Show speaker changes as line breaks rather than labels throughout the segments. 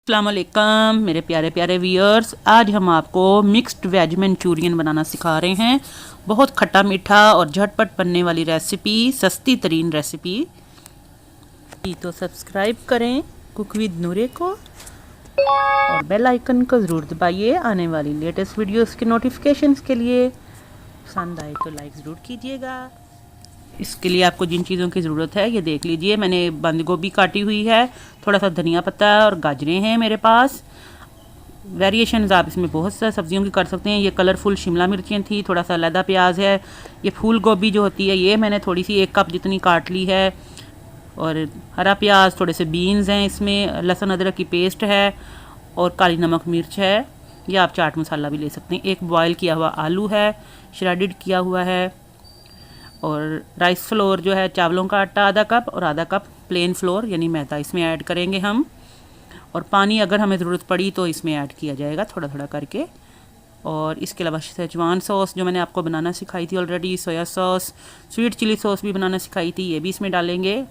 अस्सलामुअलैकुम मेरे प्यारे प्यारे व्यूअर्स, आज हम आपको मिक्स्ड वेज मंचूरियन बनाना सिखा रहे हैं। बहुत खट्टा मीठा और झटपट बनने वाली रेसिपी, सस्ती तरीन रेसिपी। तो सब्सक्राइब करें कुक विद नूरे को और बेल आइकन को ज़रूर दबाइए आने वाली लेटेस्ट वीडियोस के नोटिफिकेशंस के लिए। पसंद आए तो लाइक ज़रूर कीजिएगा। इसके लिए आपको जिन चीज़ों की ज़रूरत है ये देख लीजिए। मैंने बंद गोभी काटी हुई है, थोड़ा सा धनिया पत्ता और गाजरें हैं मेरे पास। वेरिएशंस आप इसमें बहुत सा सब्जियों की कर सकते हैं। ये कलरफुल शिमला मिर्चें थी, थोड़ा सा लैदा प्याज है। ये फूल गोभी जो होती है ये मैंने थोड़ी सी 1 कप जितनी काट ली है। और हरा प्याज, थोड़े से बीन्स हैं इसमें, लहसुन अदरक की पेस्ट है और काली नमक मिर्च है। या आप चाट मसाला भी ले सकते हैं। एक बॉयल किया हुआ आलू है, श्रेडिड किया हुआ है। और राइस फ्लोर जो है, चावलों का आटा आधा कप और आधा कप प्लेन फ्लोर यानी मैदा इसमें ऐड करेंगे हम। और पानी अगर हमें ज़रूरत पड़ी तो इसमें ऐड किया जाएगा थोड़ा थोड़ा करके। और इसके अलावा शेजवान सॉस जो मैंने आपको बनाना सिखाई थी already, soya sauce, sweet chilli sauce भी बनाना सिखाई थी, ये भी इसमें डालेंगे।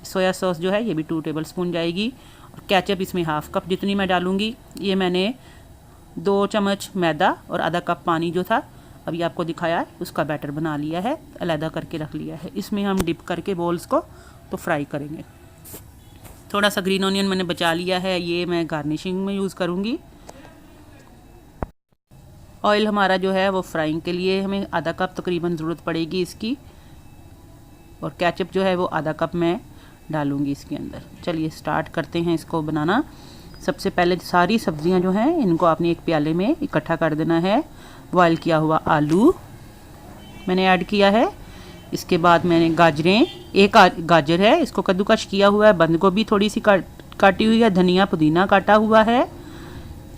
सोया सॉस जो है ये भी 2 टेबल स्पून जाएगी। और केचप इसमें 1/2 कप जितनी मैं डालूँगी। ये मैंने 2 चम्मच मैदा और आधा कप पानी जो था अभी आपको दिखाया है उसका बैटर बना लिया है, अलग करके रख लिया है। इसमें हम डिप करके बॉल्स को तो फ्राई करेंगे। थोड़ा सा ग्रीन ऑनियन मैंने बचा लिया है, ये मैं गार्निशिंग में यूज़ करूँगी। ऑयल हमारा जो है वो फ्राइंग के लिए हमें आधा कप तकरीबन ज़रूरत पड़ेगी इसकी। और केचप जो है वो आधा कप मैं डालूँगी इसके अंदर। चलिए स्टार्ट करते हैं इसको बनाना। सबसे पहले सारी सब्जियां जो हैं इनको आपने एक प्याले में इकट्ठा कर देना है। बॉयल किया हुआ आलू मैंने ऐड किया है। इसके बाद मैंने गाजरें, 1 गाजर है इसको कद्दूकश किया हुआ है। बंद गोभी थोड़ी सी काटी हुई है। धनिया पुदीना काटा हुआ है।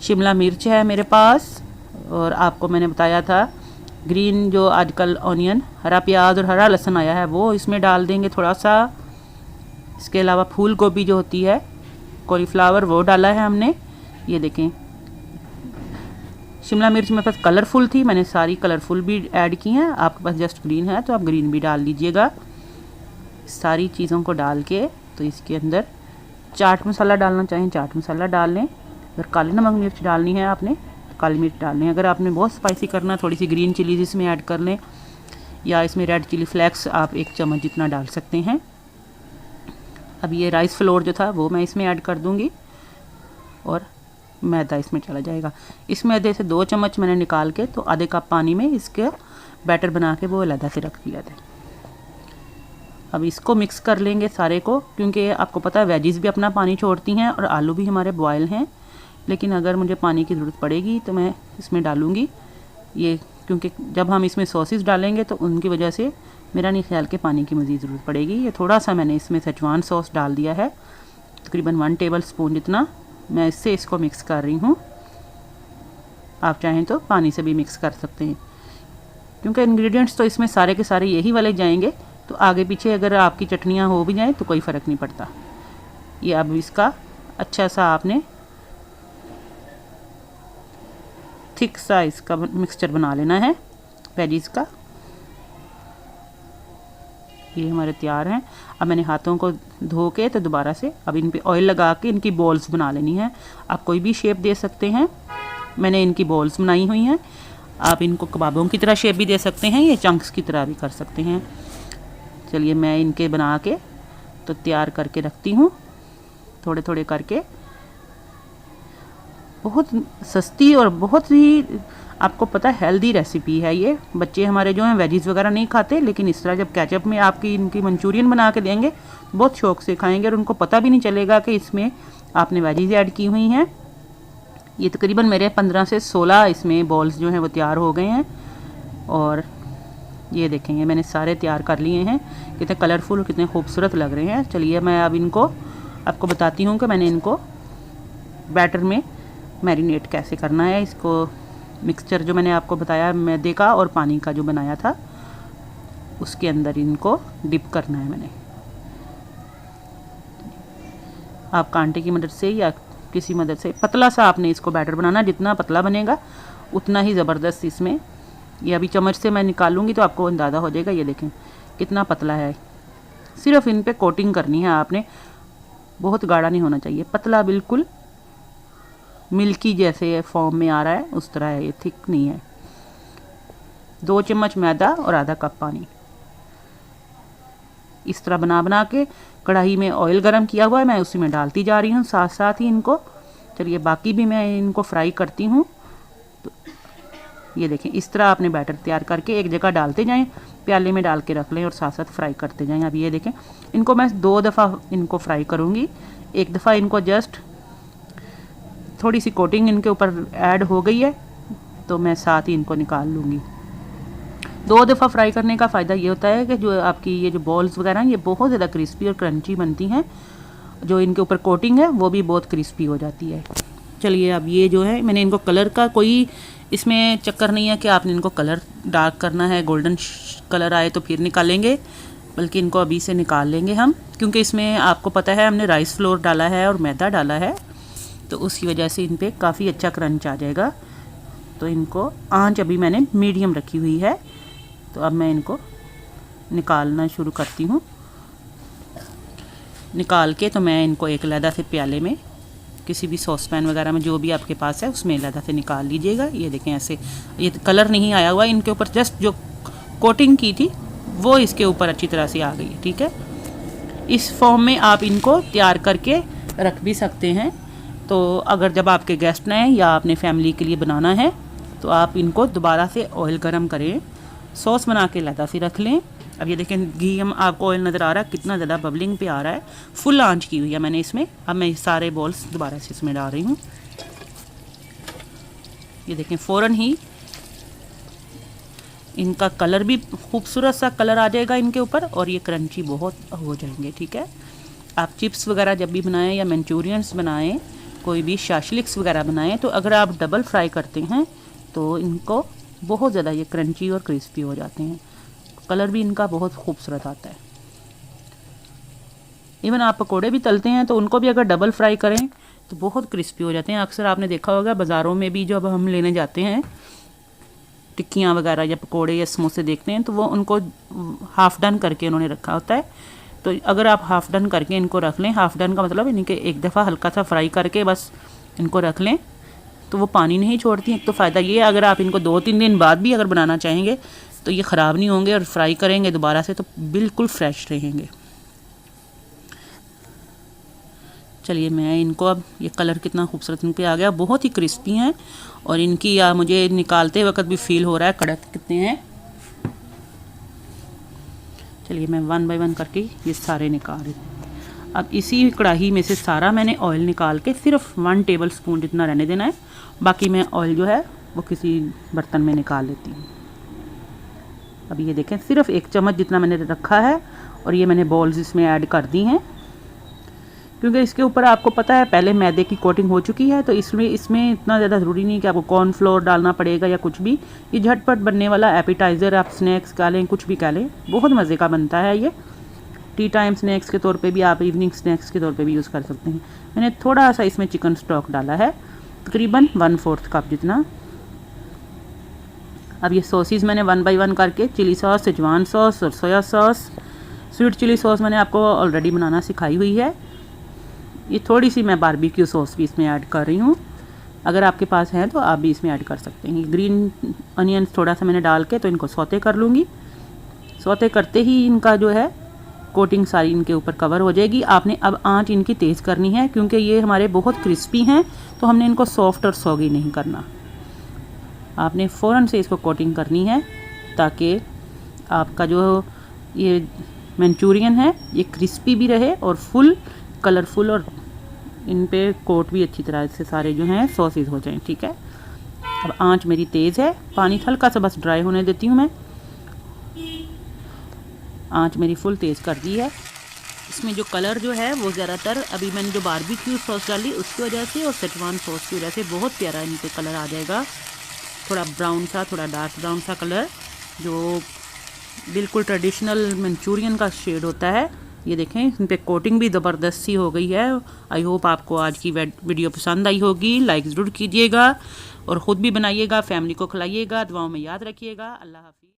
शिमला मिर्च है मेरे पास। और आपको मैंने बताया था ग्रीन जो आजकल ऑनियन, हरा प्याज और हरा लहसुन आया है वो इसमें डाल देंगे थोड़ा सा। इसके अलावा फूल गोभी जो होती है, कॉलीफ्लावर, वो डाला है हमने। ये देखें, शिमला मिर्च मेरे पास कलरफुल थी, मैंने सारी कलरफुल भी ऐड की हैं। आपके पास जस्ट ग्रीन है तो आप ग्रीन भी डाल लीजिएगा। सारी चीज़ों को डाल के तो इसके अंदर चाट मसाला डालना चाहें चाट मसाला डाल लें। अगर काली नमक मिर्च डालनी है आपने काली मिर्च डालनी है। अगर आपने बहुत स्पाइसी करना थोड़ी सी ग्रीन चिलीज इसमें ऐड कर लें, या इसमें रेड चिली फ्लेक्स आप 1 चम्मच जितना डाल सकते हैं। अब ये राइस फ्लोर जो था वो मैं इसमें ऐड कर दूंगी और मैदा इसमें चला जाएगा। इस मैदे से 2 चम्मच मैंने निकाल के तो आधे कप पानी में इसके बैटर बना के वो अलग से रख दिया था। अब इसको मिक्स कर लेंगे सारे को, क्योंकि आपको पता है वेजिस भी अपना पानी छोड़ती हैं और आलू भी हमारे बॉयल हैं। लेकिन अगर मुझे पानी की ज़रूरत पड़ेगी तो मैं इसमें डालूँगी ये, क्योंकि जब हम इसमें सॉसेस डालेंगे तो उनकी वजह से मेरा नहीं ख्याल के पानी की मज़ीद ज़रूरत पड़ेगी। ये थोड़ा सा मैंने इसमें शेजवान सॉस डाल दिया है, तकरीबन 1 टेबल स्पून जितना। मैं इससे इसको मिक्स कर रही हूँ। आप चाहें तो पानी से भी मिक्स कर सकते हैं, क्योंकि इंग्रेडिएंट्स तो इसमें सारे के सारे यही वाले जाएंगे। तो आगे पीछे अगर आपकी चटनियाँ हो भी जाएँ तो कोई फ़र्क नहीं पड़ता। ये अब इसका अच्छा सा आपने थिक सा इसका मिक्सचर बना लेना है वेजिस का। ये हमारे तैयार हैं। अब मैंने हाथों को धो के तो दोबारा से अब इन पे ऑयल लगा के इनकी बॉल्स बना लेनी है। आप कोई भी शेप दे सकते हैं। मैंने इनकी बॉल्स बनाई हुई हैं। आप इनको कबाबों की तरह शेप भी दे सकते हैं, या चंक्स की तरह भी कर सकते हैं। चलिए मैं इनके बना के तो तैयार करके रखती हूँ थोड़े थोड़े करके। बहुत सस्ती और बहुत ही आपको पता है हेल्दी रेसिपी है ये। बच्चे हमारे जो हैं वेजिस वगैरह नहीं खाते, लेकिन इस तरह जब केचप में आपकी इनकी मंचूरियन बना के देंगे बहुत शौक से खाएंगे और उनको पता भी नहीं चलेगा कि इसमें आपने वेजिस ऐड की हुई हैं। ये तकरीबन मेरे 15 से 16 इसमें बॉल्स जो हैं वो तैयार हो गए हैं। और ये देखेंगे मैंने सारे तैयार कर लिए हैं। कितने कलरफुल और कितने खूबसूरत लग रहे हैं। चलिए मैं अब इनको आपको बताती हूँ कि मैंने इनको बैटर में मैरिनेट कैसे करना है। इसको मिक्सचर जो मैंने आपको बताया मैदे का और पानी का जो बनाया था उसके अंदर इनको डिप करना है मैंने। आप कांटे की मदद से या किसी मदद से पतला सा आपने इसको बैटर बनाना। जितना पतला बनेगा उतना ही ज़बरदस्त इसमें। ये अभी चम्मच से मैं निकालूंगी तो आपको अंदाज़ा हो जाएगा। ये देखें कितना पतला है। सिर्फ इन पे कोटिंग करनी है आपने, बहुत गाढ़ा नहीं होना चाहिए, पतला बिल्कुल मिल्की जैसे फॉर्म में आ रहा है, उस तरह है, ये थिक नहीं है। 2 चम्मच मैदा और आधा कप पानी, इस तरह बना बना के कढ़ाई में ऑयल गरम किया हुआ है, मैं उसी में डालती जा रही हूँ साथ साथ ही इनको। चलिए बाकी भी मैं इनको फ्राई करती हूँ। तो ये देखें, इस तरह आपने बैटर तैयार करके एक जगह डालते जाएं, प्याले में डाल के रख लें और साथ साथ फ्राई करते जाएं। अब ये देखें, इनको मैं 2 दफ़ा इनको फ्राई करूँगी। एक दफ़ा इनको जस्ट थोड़ी सी कोटिंग इनके ऊपर ऐड हो गई है तो मैं साथ ही इनको निकाल लूँगी। 2 दफ़ा फ्राई करने का फ़ायदा ये होता है कि जो आपकी ये जो बॉल्स वगैरह हैं ये बहुत ज़्यादा क्रिस्पी और क्रंची बनती हैं, जो इनके ऊपर कोटिंग है वो भी बहुत क्रिस्पी हो जाती है। चलिए अब ये जो है, मैंने इनको कलर का कोई इसमें चक्कर नहीं है कि आपने इनको कलर डार्क करना है, गोल्डन कलर आए तो फिर निकालेंगे, बल्कि इनको अभी से निकाल लेंगे हम, क्योंकि इसमें आपको पता है हमने राइस फ्लोर डाला है और मैदा डाला है, तो उसकी वजह से इन पर काफ़ी अच्छा क्रंच आ जाएगा। तो इनको आंच अभी मैंने मीडियम रखी हुई है। तो अब मैं इनको निकालना शुरू करती हूँ। निकाल के तो मैं इनको एक अलहदा से प्याले में, किसी भी सॉस पैन वगैरह में जो भी आपके पास है उसमें अलहदा से निकाल लीजिएगा। ये देखें ऐसे, ये कलर नहीं आया हुआ इनके ऊपर, जस्ट जो कोटिंग की थी वो इसके ऊपर अच्छी तरह से आ गई है। ठीक है, इस फॉर्म में आप इनको तैयार करके रख भी सकते हैं। तो अगर जब आपके गेस्ट आएँ या आपने फैमिली के लिए बनाना है तो आप इनको दोबारा से ऑयल गरम करें, सॉस बना के अलहदा से रख लें। अब ये देखें, घी हम आपको ऑयल नज़र आ रहा है कितना ज़्यादा बबलिंग पे आ रहा है, फुल आंच की हुई है मैंने इसमें। अब मैं सारे बॉल्स दोबारा से इसमें डाल रही हूँ। ये देखें, फ़ौरन ही इनका कलर भी खूबसूरत सा कलर आ जाएगा इनके ऊपर और ये क्रंची बहुत हो जाएंगे। ठीक है, आप चिप्स वगैरह जब भी बनाएं या मंचूरियंस बनाएं, कोई भी शाशलिक्स वगैरह बनाएं, तो अगर आप डबल फ्राई करते हैं तो इनको बहुत ज़्यादा ये क्रंची और क्रिस्पी हो जाते हैं, कलर भी इनका बहुत खूबसूरत आता है। इवन आप पकोड़े भी तलते हैं तो उनको भी अगर डबल फ्राई करें तो बहुत क्रिस्पी हो जाते हैं। अक्सर आपने देखा होगा बाज़ारों में भी जब हम लेने जाते हैं टिक्कियाँ वगैरह या पकोड़े या समोसे देखते हैं तो वो उनको हाफ़ डन करके उन्होंने रखा होता है। तो अगर आप हाफ़ डन करके इनको रख लें, हाफ़ डन का मतलब इनके एक दफ़ा हल्का सा फ्राई करके बस इनको रख लें तो वो पानी नहीं छोड़ती। एक तो फ़ायदा ये है, अगर आप इनको 2-3 दिन बाद भी अगर बनाना चाहेंगे तो ये ख़राब नहीं होंगे और फ्राई करेंगे दोबारा से तो बिल्कुल फ्रेश रहेंगे। चलिए मैं इनको, अब ये कलर कितना खूबसूरत इन पे आ गया, बहुत ही क्रिस्पी हैं और इनकी मुझे निकालते वक्त भी फील हो रहा है कड़क कितने हैं। चलिए मैं 1 बाय 1 करके ये सारे निकाल रही हूँ। अब इसी कढ़ाई में से सारा मैंने ऑयल निकाल के सिर्फ 1 टेबल स्पून जितना रहने देना है, बाकी मैं ऑयल जो है वो किसी बर्तन में निकाल लेती हूँ। अब ये देखें, सिर्फ 1 चम्मच जितना मैंने रखा है और ये मैंने बॉल्स इसमें ऐड कर दी हैं, क्योंकि इसके ऊपर आपको पता है पहले मैदे की कोटिंग हो चुकी है, तो इसलिए इसमें इतना ज़्यादा ज़रूरी नहीं कि आपको कॉर्नफ्लोर डालना पड़ेगा या कुछ भी। ये झटपट बनने वाला एपिटाइज़र, आप स्नैक्स खा लें, कुछ भी खा लें, बहुत मज़े का बनता है। ये टी टाइम स्नैक्स के तौर पे भी, आप इवनिंग स्नैक्स के तौर पे भी यूज़ कर सकते हैं। मैंने थोड़ा सा इसमें चिकन स्टॉक डाला है, तकरीबन 1/4 कप जितना। अब ये सॉसेस मैंने 1 बाय 1 करके, चिली सॉस, सेजवान सॉस और soya sauce, sweet chilli sauce मैंने आपको ऑलरेडी बनाना सिखाई हुई है। ये थोड़ी सी मैं बारबेक्यू सॉस भी इसमें ऐड कर रही हूँ, अगर आपके पास है तो आप भी इसमें ऐड कर सकते हैं। ग्रीन अनियंस थोड़ा सा मैंने डाल के तो इनको सौते कर लूँगी। सौते करते ही इनका जो है कोटिंग सारी इनके ऊपर कवर हो जाएगी। आपने अब आंच इनकी तेज़ करनी है, क्योंकि ये हमारे बहुत क्रिस्पी हैं, तो हमने इनको सॉफ्ट और सॉगी नहीं करना। आपने फ़ौरन से इसको कोटिंग करनी है ताकि आपका जो ये मंचूरियन है ये क्रिस्पी भी रहे और फुल कलरफुल, और इन पे कोट भी अच्छी तरह से सारे जो हैं सॉसेस हो जाएं। ठीक है, अब आंच मेरी तेज़ है, पानी हल्का सा बस ड्राई होने देती हूँ मैं। आंच मेरी फुल तेज़ कर दी है। इसमें जो कलर जो है वो ज़्यादातर अभी मैंने जो बारबेक्यू सॉस डाली उसकी वजह से और सेजवान सॉस की वजह से बहुत प्यारा इन पे कलर आ जाएगा, थोड़ा ब्राउन सा, थोड़ा डार्क ब्राउन सा कलर, जो बिल्कुल ट्रेडिशनल मंचूरियन का शेड होता है। ये देखें, इन पे कोटिंग भी ज़बरदस्त सी हो गई है। आई होप आपको आज की वीडियो पसंद आई होगी। लाइक ज़रूर कीजिएगा और ख़ुद भी बनाइएगा, फैमिली को खिलाइएगा। दुआओं में याद रखिएगा। अल्लाह हाफ़िज़।